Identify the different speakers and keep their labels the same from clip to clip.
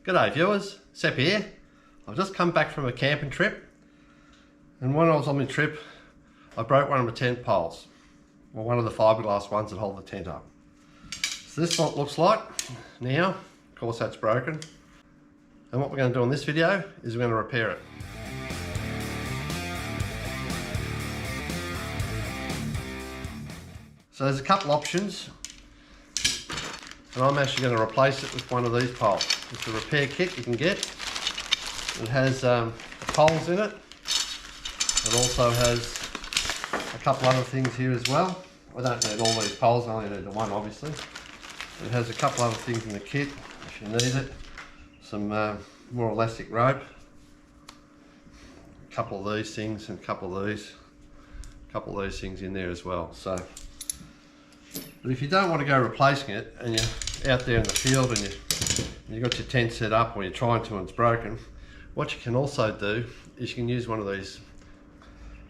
Speaker 1: G'day viewers, Sep here. I've just come back from a camping trip, and when I was on my trip I broke one of my tent poles, or one of the fiberglass ones that hold the tent up. So this is what it looks like now. Of course that's broken, and what we're going to do in this video is we're going to repair it. So there's a couple options, and I'm actually going to replace it with one of these poles. It's a repair kit you can get. It has poles in it. It also has a couple other things here as well. I don't need all these poles, I only need the one obviously. It has a couple other things in the kit if you need it. Some more elastic rope, a couple of these things and a couple of these things in there as well. So, but if you don't want to go replacing it and you're out there in the field and you've got your tent set up, or you're trying to and it's broken, what you can also do is you can use one of these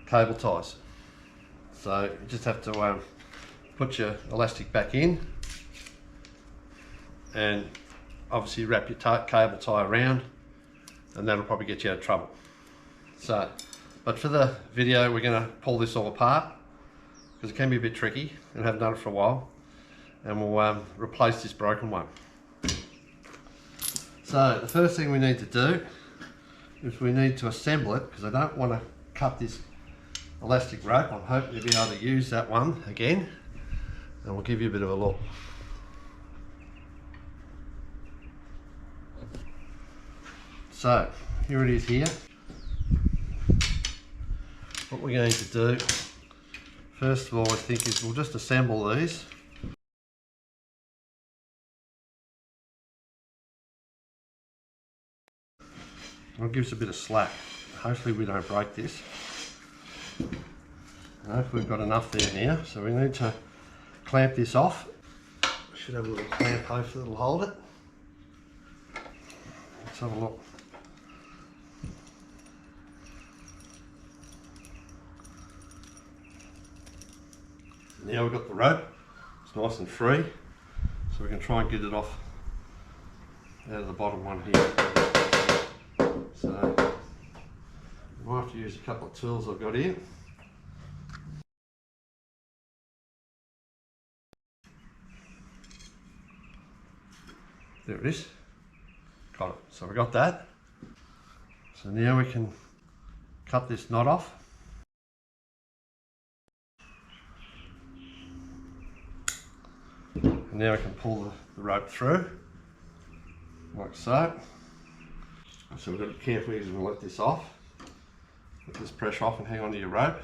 Speaker 1: cable ties. So you just have to put your elastic back in and obviously wrap your cable tie around, and that'll probably get you out of trouble. So, but for the video we're going to pull this all apart because it can be a bit tricky and haven't done it for a while, and we'll replace this broken one. So the first thing we need to do is we need to assemble it, because I don't want to cut this elastic rope. I'm hoping to be able to use that one again, and we'll give you a bit of a look. So here it is here. What we're going to do first of all, I think, is we'll just assemble these. It'll give us a bit of slack. Hopefully we don't break this. Hopefully we've got enough there now, so we need to clamp this off. We should have a little clamp, hopefully that'll hold it. Let's have a look. Now we've got the rope, it's nice and free, so we can try and get it off out of the bottom one here. So I might have to use a couple of tools I've got here. There it is. Got it. So we got that. So now we can cut this knot off. And now we can pull the rope through, like so. So we've got to be careful as we let this off. Let this pressure off and hang on to your rope.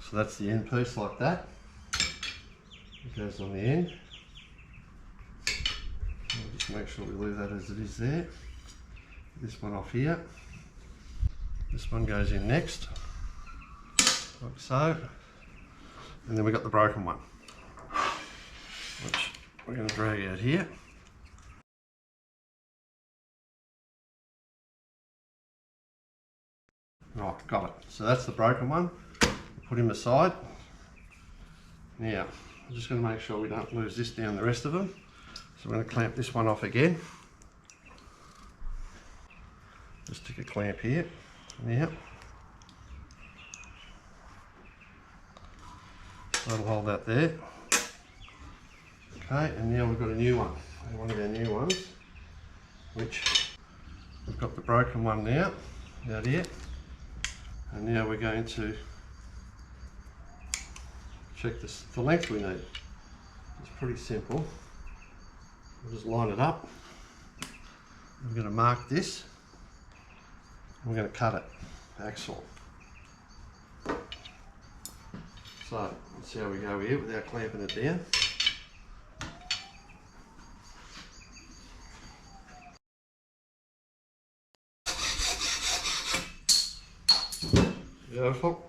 Speaker 1: So that's the end piece like that. It goes on the end. I'll just make sure we leave that as it is there. This one off here. This one goes in next, like so. And then we've got the broken one, which we're going to drag out here. Right, got it. So that's the broken one. Put him aside. Now, I'm just going to make sure we don't lose this down the rest of them. So we're going to clamp this one off again. Just stick a clamp here. Now, that'll hold that there. Okay, and now we've got a new one. One of our new ones, which we've got the broken one now, out here. And now we're going to check the length we need. It's pretty simple. We'll just line it up. I'm going to mark this. We're going to cut it, axle. So let's see how we go here without clamping it down. Beautiful.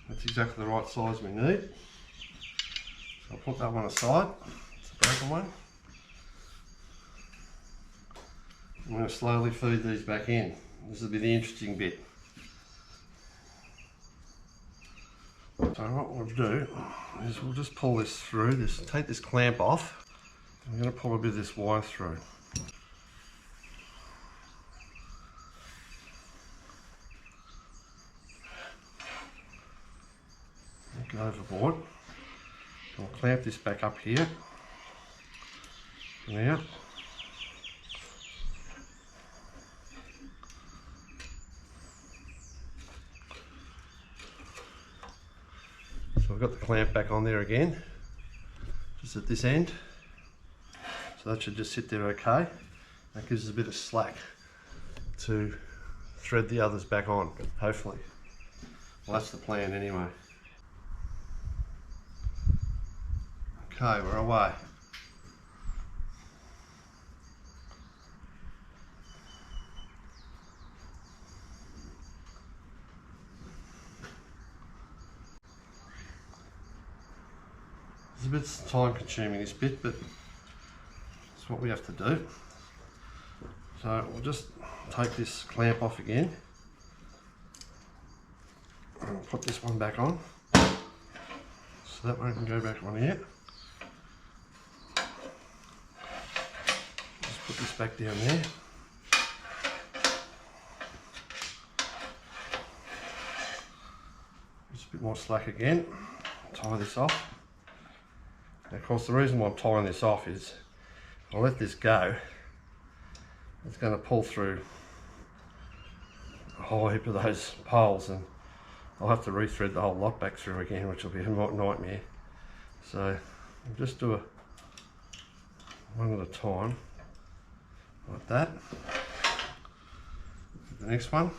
Speaker 1: That's exactly the right size we need. I'll put that one aside. It's a broken one. I'm going to slowly feed these back in. This will be the interesting bit. So what we'll do is we'll just pull this through, take this clamp off. I'm going to pull a bit of this wire through. Go overboard. I'll clamp this back up here. Now. So I've got the clamp back on there again, just at this end. So that should just sit there okay. That gives us a bit of slack to thread the others back on, hopefully. Well, that's the plan anyway. Okay, we're away. It's a bit time consuming, this bit, but it's what we have to do. So we'll just take this clamp off again and put this one back on. So that one can go back on here. Just put this back down there. Just a bit more slack again. Tie this off. Now, of course, the reason why I'm tying this off is if I let this go, it's going to pull through a whole heap of those poles, and I'll have to rethread the whole lot back through again, which will be a nightmare. So I'll just do one at a time, like that. The next one.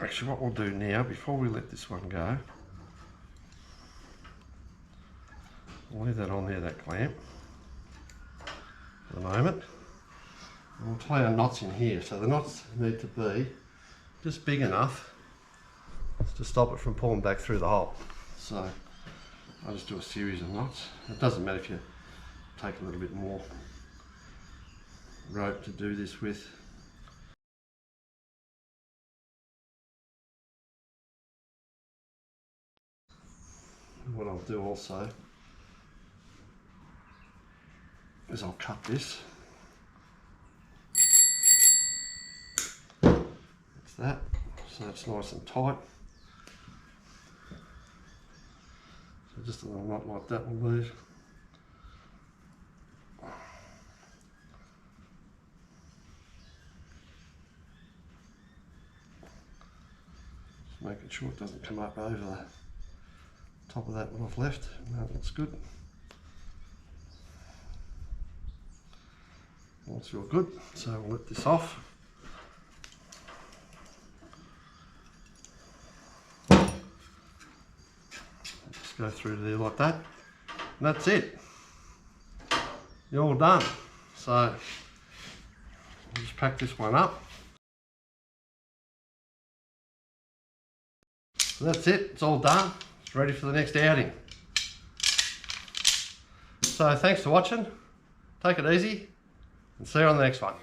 Speaker 1: Actually, what we'll do now, before we let this one go, we'll leave that on there, that clamp, for the moment. And we'll tie our knots in here. So the knots need to be just big enough to stop it from pulling back through the hole. So I'll just do a series of knots. It doesn't matter if you take a little bit more rope to do this with. What I'll do also is I'll cut this. That's that. So it's nice and tight. So just a little knot like that will leave. Just making sure it doesn't come up over the top of that one I've left. That looks good. Looks real good. So we'll let this off. Just go through there like that. And that's it. You're all done. So I'll just pack this one up. So that's it. It's all done. Ready for the next outing. So thanks for watching, take it easy, and see you on the next one.